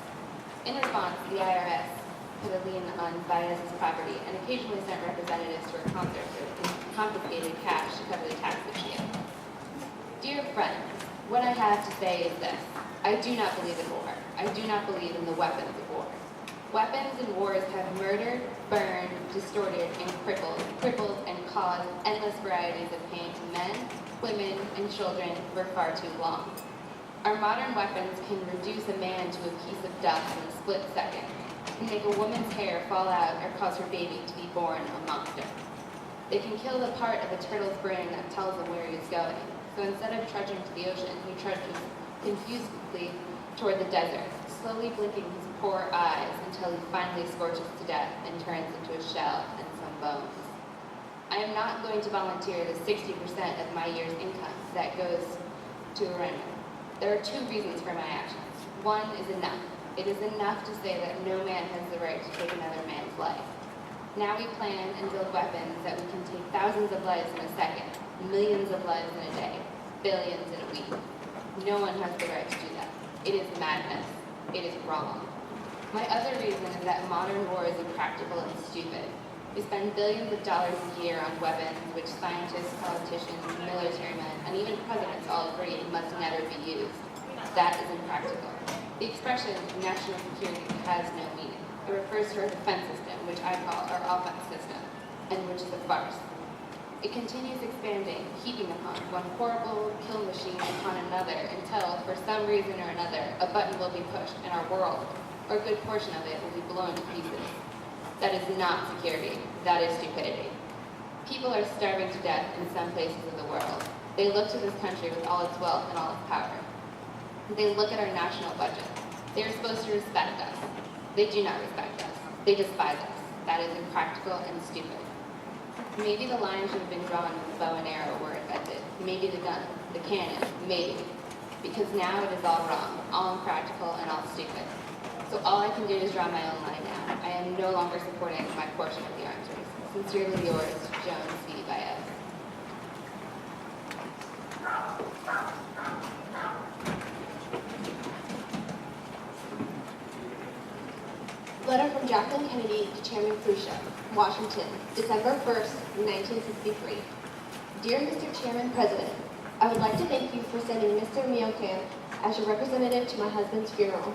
S11: In response, the IRS put a lien on Baez's property and occasionally sent representatives to her concerts with confiscated cash to cover the taxes she owed. Dear friends, what I have to say is this. I do not believe in war. I do not believe in the weapons of war. Weapons in wars have murdered, burned, distorted, and crippled and caused endless varieties of pain to men, women, and children for far too long. Our modern weapons can reduce a man to a piece of dust in a split second, can make a woman's hair fall out or cause her baby to be born a monster. They can kill the part of a turtle's brain that tells him where he's going. So instead of trudging to the ocean, he trudges confusedly toward the desert, slowly blinking his poor eyes until he finally scorches to death and turns into a shell and some bones. I am not going to volunteer the 60% of my year's income that goes to a remnant. There are two reasons for my actions. One is enough. It is enough to say that no man has the right to take another man's life. Now we plan and build weapons that we can take thousands of lives in a second, millions of lives in a day, billions in a week. No one has the right to do that. It is madness. It is wrong. My other reason is that modern war is impractical and stupid. We spend billions of dollars a year on weapons which scientists, politicians, military men, and even presidents all agree must never be used. That is impractical. The expression national security has no meaning. It refers to our defense system, which I call our offense system, and which is a farce. It continues expanding, heaping upon one horrible kill machine upon another until, for some reason or another, a button will be pushed and our world, or a good portion of it will be blown to pieces. That is not security, that is stupidity. People are starving to death in some places of the world. They look to this country with all its wealth and all its power. They look at our national budget. They are supposed to respect us. They do not respect us. They despise us. That is impractical and stupid. Maybe the line should have been drawn when the bow and arrow were invented. Maybe the gun, the cannon, maybe. Because now it is all wrong, all impractical, and all stupid. So all I can do is draw my own line now. I am no longer supporting my portion of the arms race. Sincerely yours, Jones V. Baez.
S12: Letter from Jacqueline Kennedy to Chairman Khrushchev, Washington, December 1st, 1963. Dear Mr. Chairman President, I would like to thank you for sending Mr. Miocan as your representative to my husband's funeral.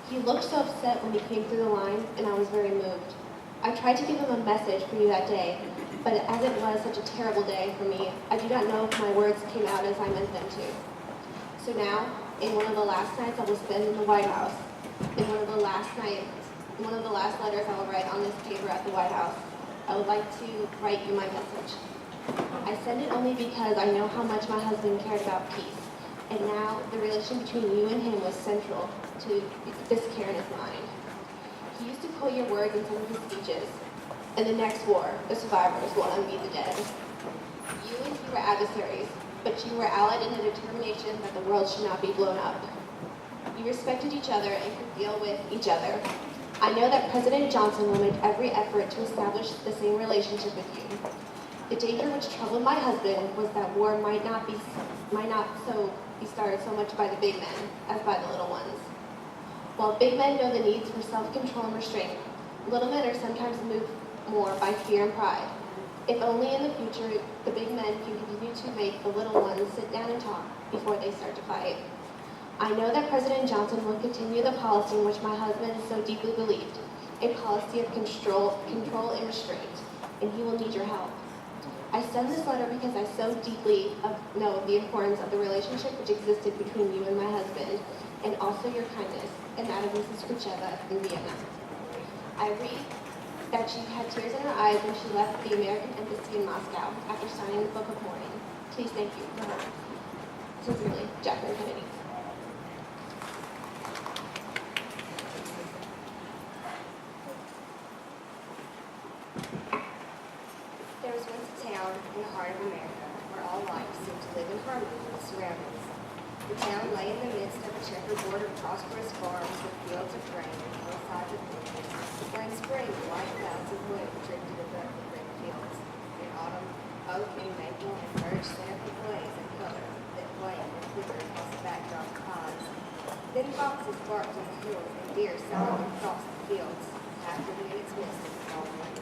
S12: He looked so upset when he came through the line, and I was very moved. I tried to give him a message for you that day, but as it was such a terrible day for me, I do not know if my words came out as I meant them to. So now, in one of the last nights I will spend in the White House, in one of the last letters I will write on this paper at the White House, I would like to write you my message. I send it only because I know how much my husband cared about peace, and now the relation between you and him was central to this care in his mind. He used to quote your words in some of his speeches. In the next war, the survivors will envy the dead. You and he were adversaries, but you were allied in the determination that the world should not be blown up. You respected each other and could deal with each other. I know that President Johnson will make every effort to establish the same relationship with you. The danger which troubled my husband was that war might not be started so much by the big men as by the little ones. While big men know the needs for self-control and restraint, little men are sometimes moved more by fear and pride. If only in the future the big men can continue to make the little ones sit down and talk before they start to fight. I know that President Johnson will continue the policy in which my husband so deeply believed, a policy of control and restraint, and he will need your help. I send this letter because I so deeply know the importance of the relationship which existed between you and my husband, and also your kindness and that of Mrs. Khrushcheva in Vienna. I read that she had tears in her eyes when she left the American Embassy in Moscow after signing the Book of Mourning. Please thank you for her. Sincerely, Jacqueline Kennedy.
S13: There was once a town in the heart of America where all life seemed to live in harmony with its surroundings. The town lay in the midst of a checkerboard of prosperous farms with fields of grain and hillsides of vineyards, where in spring the white clouds of wind drifted above the green fields. In autumn, oak and maple and birch sent up a blaze of color that flamed and flickered across the backdrop of pines. Then foxes barked on the hills and deer silently crossed the fields, after the minutes mist of the fall winds.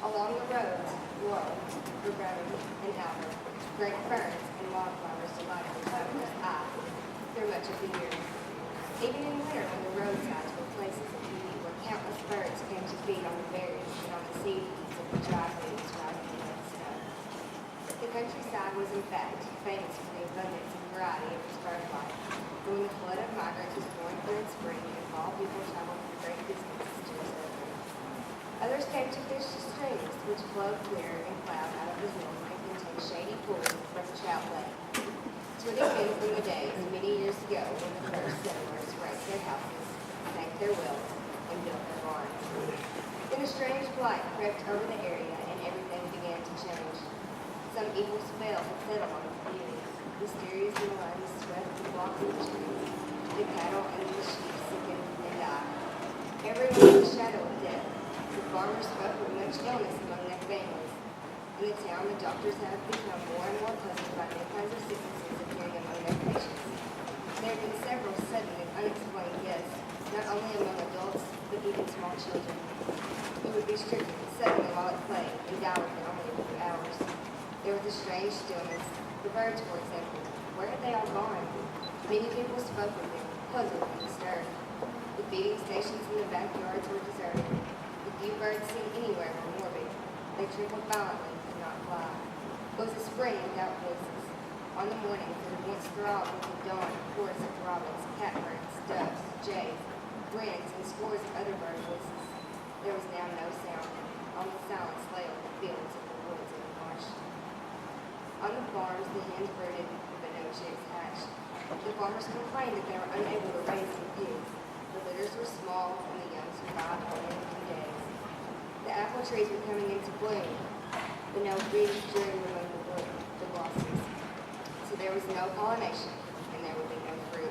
S13: Along the roads, low, growing and outer, great ferns and wildflowers delighted the traveler's eye through much of the year. Even in winter, when the roadsides were places of beauty where countless birds came to feed on the berries and on the seed heaps of the dry leaves rising in the snow. The countryside was, in fact, famous for the abundance and variety of its bird life. And when the flood of migrants was pouring through in spring and fall people traveled for great distances to its open. Others came to fish the streams, which flowed clear and cloud out of the hills and contained shady pools from trout lake. So it had been from the days, many years ago, when the first settlers raised their houses, sank their wells, and built their barns. Then a strange blight crept over the area, and everything began to change. Some evil spell had settled on the community. Mysterious malignances swept the flocks and the trees. The cattle and the sheep sickened and died. Everyone was the shadow of death. The farmers spoke of much illness among their families. In the town, the doctors have become more and more puzzled by new kinds of sicknesses appearing among their patients. There have been several sudden and unexplained deaths, not only among adults, but even small children, who would be stricken suddenly while at play and die within only a few hours. There was a strange stillness. The birds, for example, where had they all gone? Many people spoke of them, puzzled and disturbed. The feeding stations in the backyards were deserted. The few birds seen anywhere were morbid. They trickled violently and could not fly. It was a spring without voices. On the mornings, it had once throbbed with the dawn chorus of robins, catbirds, doves, jays, grins, and scores of other bird voices. There was now no sound. Only silence lay on the fields and the woods and the marsh. On the farms, the hens brooded, but no chicks hatched. The farmers complained that they were unable to raise the pigs. The litters were small, and the young survived only a few days. The apple trees were coming into bloom, but no bees drew among the blossoms. So there was no pollination, and there would be no fruit.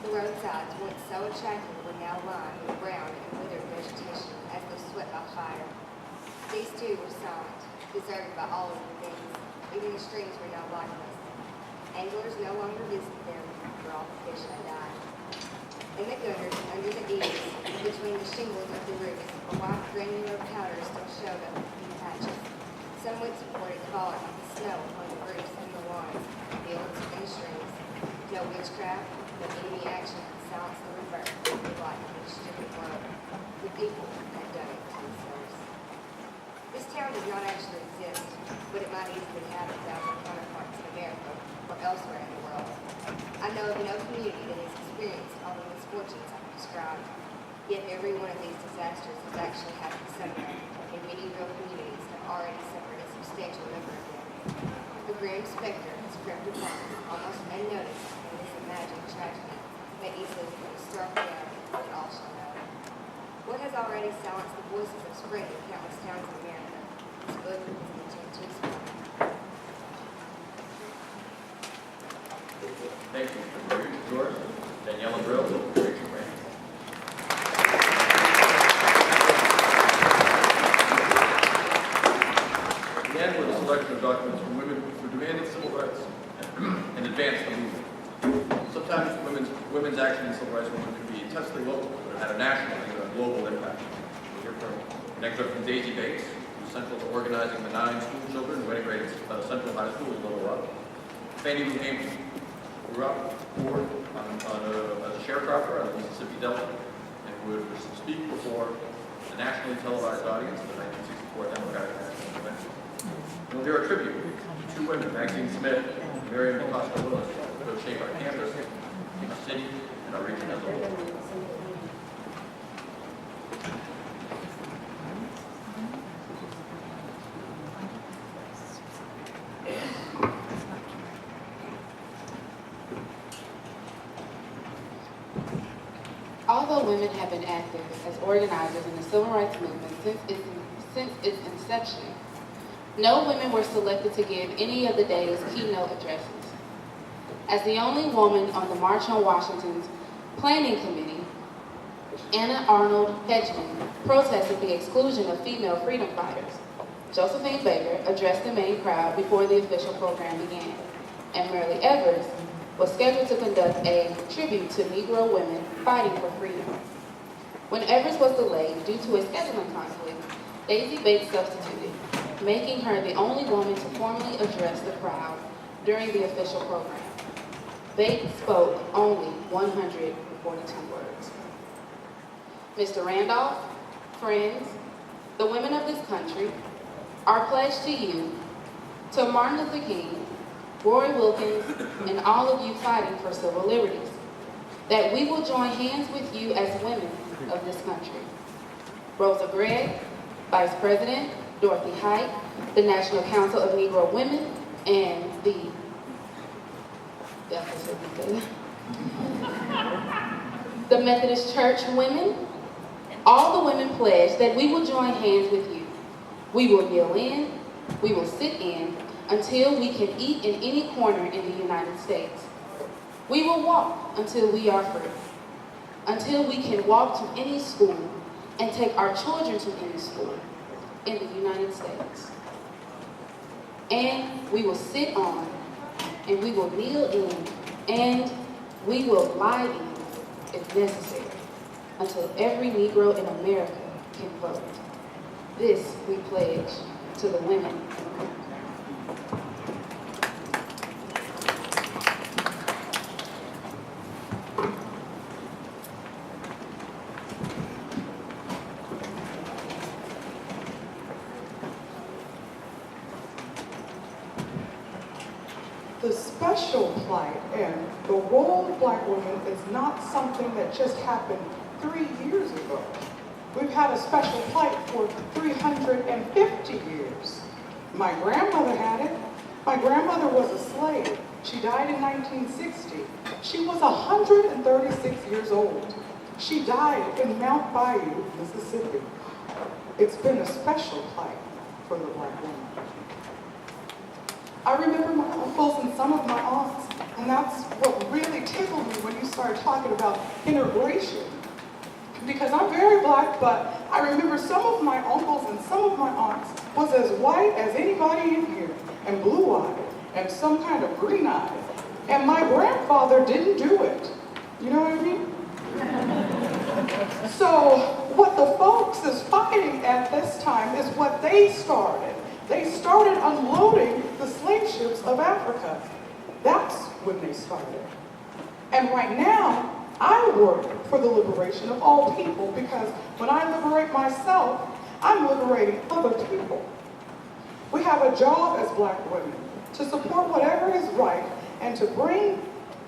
S13: The roadsides, once so attractive, were now lined with brown and withered vegetation as though swept by fire. These too were silent, deserted by all of the things. Even the streams were now lifeless. Anglers no longer visited them, for all the fish had died. In the gutters, under the eaves, and between the shingles of the roofs, a white granular powder still showed up in few patches. Some weeks before it fallen like the snow upon the roofs and the lawns, fields and streams. No witchcraft, no enemy action could silence the rebirth of the light of the stupid world. The people had done it to themselves. This town does not actually exist, but it might easily have 1,000 counterparts in America or elsewhere in the world. I know of no community that has experienced all the misfortunes I've described, yet every one of these disasters has actually happened somewhere, and many real communities have already suffered a substantial number of them. The grim specter has crept upon us almost unnoticed, and this imagined tragedy may easily become a stark reality that all shall know. What has already silenced the voices of spring in countless towns in America is good for its intent to explain.
S9: Thank you, Mr. Marie. George, Daniela Brill, Rachel Grant. Again, with a selection of documents from women who demanded civil rights and advanced the movement. Sometimes women's action in civil rights movement can be intensely local, but it had a national and a global impact. We'll hear from an excerpt from Daisy Bates, who's central to organizing the 9 school children who integrated Central High School in Little Rock. Fannie Lou Hampton grew up poor as a sharecropper on the Mississippi Delta and would speak before a nationally televised audience at the 1964 Democratic National Convention. We'll hear a tribute to 2 women, Maxine Smith and Miriam DaCosta Willis, who have shaped our campus, our city, and our region as a whole.
S5: Although women have been active as organizers in the civil rights movement since its inception, no women were selected to give any of the day's keynote addresses. As the only woman on the March on Washington's planning committee, Anna Arnold Hedgeman protested the exclusion of female freedom fighters. Josephine Baker addressed the main crowd before the official program began, and Myrlie Evers was scheduled to conduct a tribute to Negro women fighting for freedom. When Evers was delayed due to a scheduling conflict, Daisy Bates substituted, making her the only woman to formally address the crowd during the official program. Bates spoke only 142 words. Mr. Randolph, friends, the women of this country, our pledge to you, to Martin Luther King, Roy Wilkins, and all of you fighting for civil liberties, that we will join hands with you as women of this country. Rosa Gregg, Vice President, Dorothy Height, the National Council of Negro Women, and the Methodist Church women, all the women pledge that we will join hands with you. We will kneel in, we will sit in, until we can eat in any corner in the United States. We will walk until we are free, until we can walk to any school and take our children to any school in the United States. And we will sit on, and we will kneel in, and we will lie in, if necessary, until every Negro in America can vote. This we pledge to the women.
S7: The special plight and the role of Black women is not something that just happened 3 years ago. We've had a special plight for 350 years. My grandmother had it. My grandmother was a slave. She died in 1960. She was 136 years old. She died in Mount Bayou, Mississippi. It's been a special plight for the Black woman. I remember my uncles and some of my aunts, and that's what really tickled me when you started talking about integration. Because I'm very Black, but I remember some of my uncles and some of my aunts was as white as anybody in here, and blue-eyed, and some kind of green-eyed. And my grandfather didn't do it. You know what I mean? So what the folks is fighting at this time is what they started. They started unloading the slave ships of Africa. That's when they started. And right now, I work for the liberation of all people, because when I liberate myself, I'm liberating other people. We have a job as Black women to support whatever is right and to bring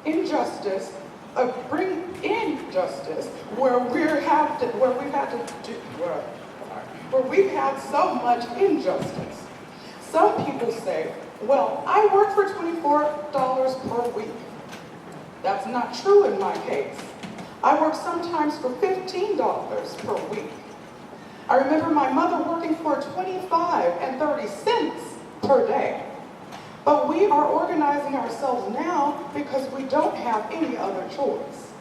S7: injustice, where we've had so much injustice. Some people say, well, I work for $24 per week. That's not true in my case. I work sometimes for $15 per week. I remember my mother working for 25 and 30 cents per day. But we are organizing ourselves now because we don't have any other choice.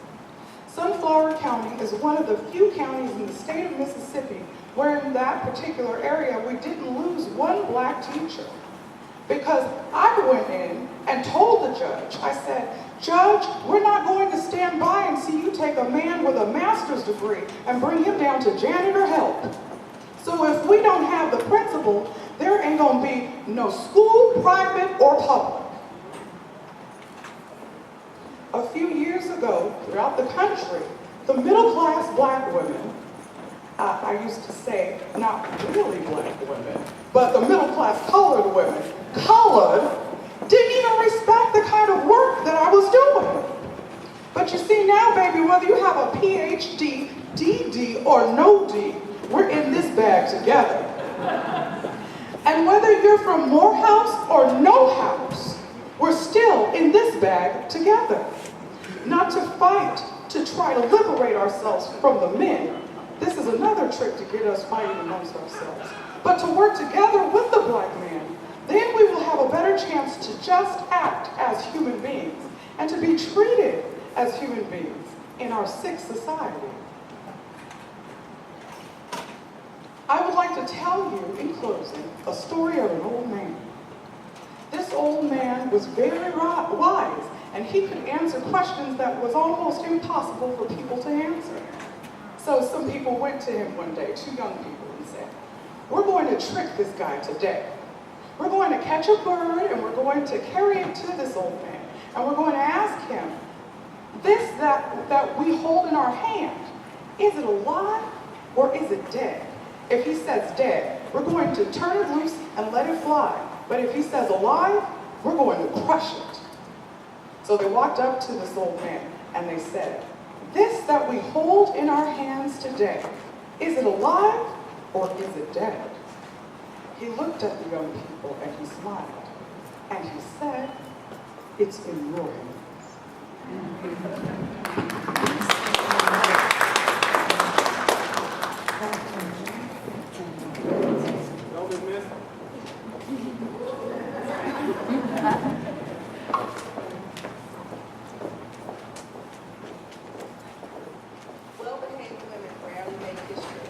S7: Sunflower County is one of the few counties in the state of Mississippi where in that particular area we didn't lose one Black teacher. Because I went in and told the judge, I said, Judge, we're not going to stand by and see you take a man with a master's degree and bring him down to janitor help. So if we don't have the principal, there ain't gonna be no school, private, or public. A few years ago, throughout the country, the middle-class Black women, I used to say, not really Black women, but the middle-class colored women, didn't even respect the kind of work that I was doing. But you see now, baby, whether you have a PhD, DD, or no D, we're in this bag together. And whether you're from Morehouse or no house, we're still in this bag together. Not to fight to try to liberate ourselves from the men. This is another trick to get us fighting amongst ourselves. But to work together with the Black man, then we will have a better chance to just act as human beings and to be treated as human beings in our sick society. I would like to tell you, in closing, a story of an old man. This old man was very wise, and he could answer questions that was almost impossible for people to answer. So some people went to him one day, 2 young people, and said, we're going to trick this guy today. We're going to catch a bird, and we're going to carry it to this old man, and we're going to ask him, this that we hold in our hand, is it alive or is it dead? If he says dead, we're going to turn it loose and let it fly. But if he says alive, we're going to crush it. So they walked up to this old man and they said, this that we hold in our hands today, is it alive or is it dead? He looked at the young people and he smiled. And he said, it's in your hands.
S10: Well-behaved women rarely make history.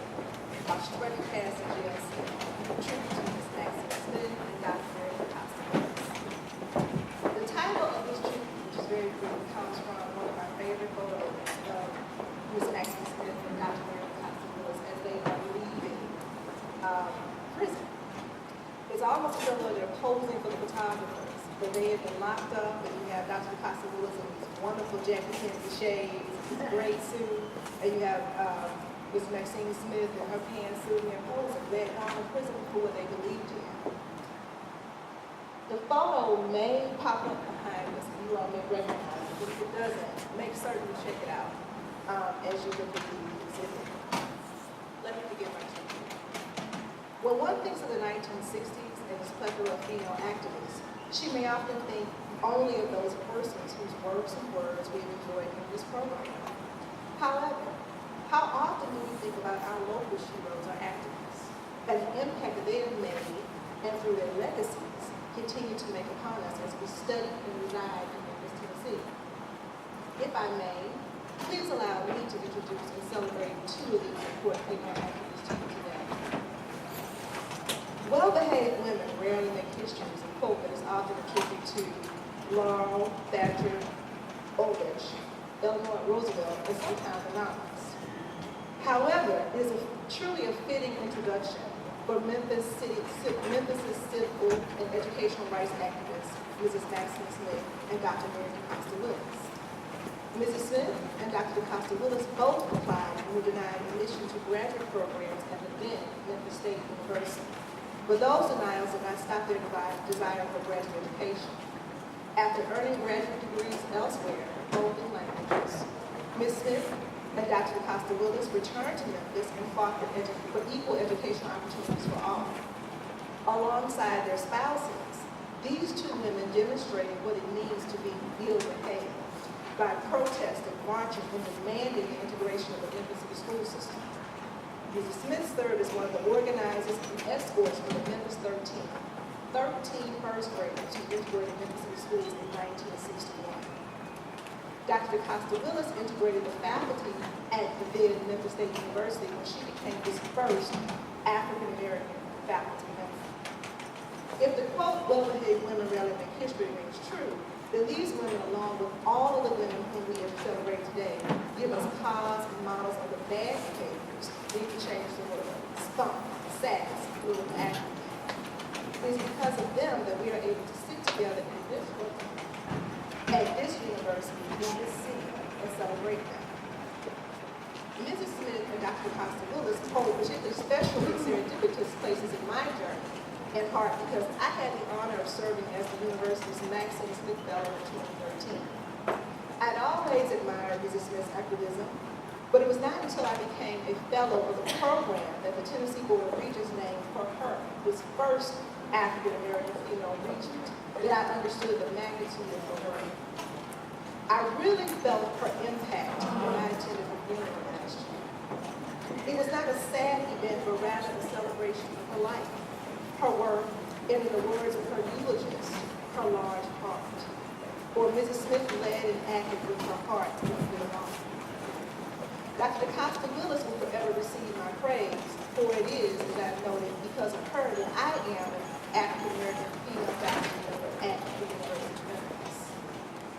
S10: Our spreading passages tribute to Miss Maxine Smith and Dr. Mary Costa. The title of this tribute, which is very brief, comes from one of my favorite photos of Miss Maxine Smith and Dr. Mary Costa as they are leaving prison. It's almost as though they're posing for the photographers, but they have been locked up, and you have Dr. Costa Willis in his wonderful Jack McKenzie shades, his great suit, and you have Miss Maxine Smith in her pantsuit and posing. They had gone to prison for what they believed in. The photo may pop up behind us, and you all may recognize it, but if it doesn't, make certain to check it out. as you look at the exhibit. Let me begin my teaching. When one thinks of the 1960s and its plethora of female activists, she may often think only of those persons whose works and words we have enjoyed in this program. However, how often do we think about our local heroes or activists and the impact that they have made and through their legacies continue to make upon us as we study and reside in Memphis, Tennessee? If I may, please allow me to introduce and celebrate two of these important female activists to you today. Well-behaved women rarely make histories, and quote that is often attributed to Laurel, Thatcher, Ulrich, Eleanor Roosevelt, and sometimes anonymous. However, it is truly a fitting introduction for Memphis' civil and educational rights activists, Mrs. Maxine Smith and Dr. Mary DeCosta Willis. Mrs. Smith and Dr. DeCosta Willis both applied and were denied admission to graduate programs at the then Memphis State University. But those denials did not stop their desire for graduate education. After earning graduate degrees elsewhere, both in languages, Ms. Smith and Dr. DeCosta Willis returned to Memphis and fought for equal educational opportunities for all. Alongside their spouses, these two women demonstrated what it means to be ill-behaved by protesting, marching, and demanding the integration of the Memphis City school system. Mrs. Smith served as one of the organizers and escorts for the Memphis 13 first graders who integrated Memphis City schools in 1961. Dr. DeCosta Willis integrated the faculty at the then Memphis State University when she became its first African-American faculty member. If the quote, well-behaved women rarely make history rings true, then these women, along with all of the women whom we have celebrated today, give us cause and models of the bad behaviors need to change the world. Spunk, sass, little acting. It is because of them that we are able to sit together in this room at this university in this city and celebrate them. Mrs. Smith and Dr. DeCosta Willis hold particularly special and serendipitous places in my journey, in part because I had the honor of serving as the university's Maxine Smith Fellow in 2013. I'd always admired Mrs. Smith's activism, but it was not until I became a fellow of the program that the Tennessee Board of Regents named for her its first African-American female regent that I understood the magnitude of her work. I really felt her impact when I attended her funeral last year. It was not a sad event, but rather a celebration of her life, her work, and in the words of her eulogist, her large heart. For Mrs. Smith led and acted with her heart to the wrong. Dr. DeCosta Willis will forever receive my praise, for it is, as I've noted, because of her that I am an African-American female faculty member at the University of Memphis.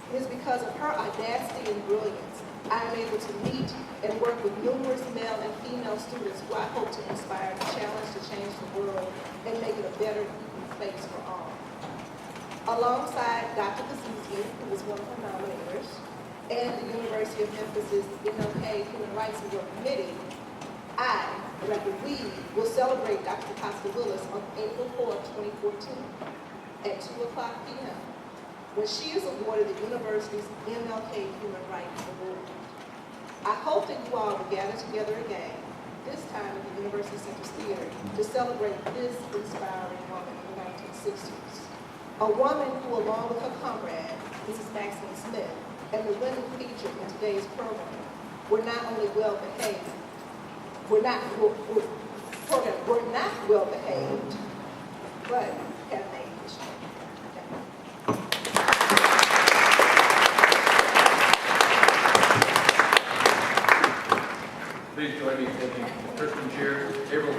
S10: It is because of her audacity and brilliance I am able to meet and work with numerous male and female students who I hope to inspire and challenge to change the world and make it a better place for all. Alongside Dr. Kaczynski, who was one of her nominators, and the University of Memphis' MLK Human Rights and Work Committee, we will celebrate Dr. DeCosta Willis on April 4, 2014 at 2 o'clock p.m. when she is awarded the university's MLK Human Rights Award. I hope that you all will gather together again, this time at the University Center Theater, to celebrate this inspiring woman in the 1960s. A woman who, along with her comrade, Mrs. Maxine Smith, and the women featured in today's program, were not only well-behaved, were not well-behaved, but have made history.
S9: Please join me in thanking Kristen Shear, April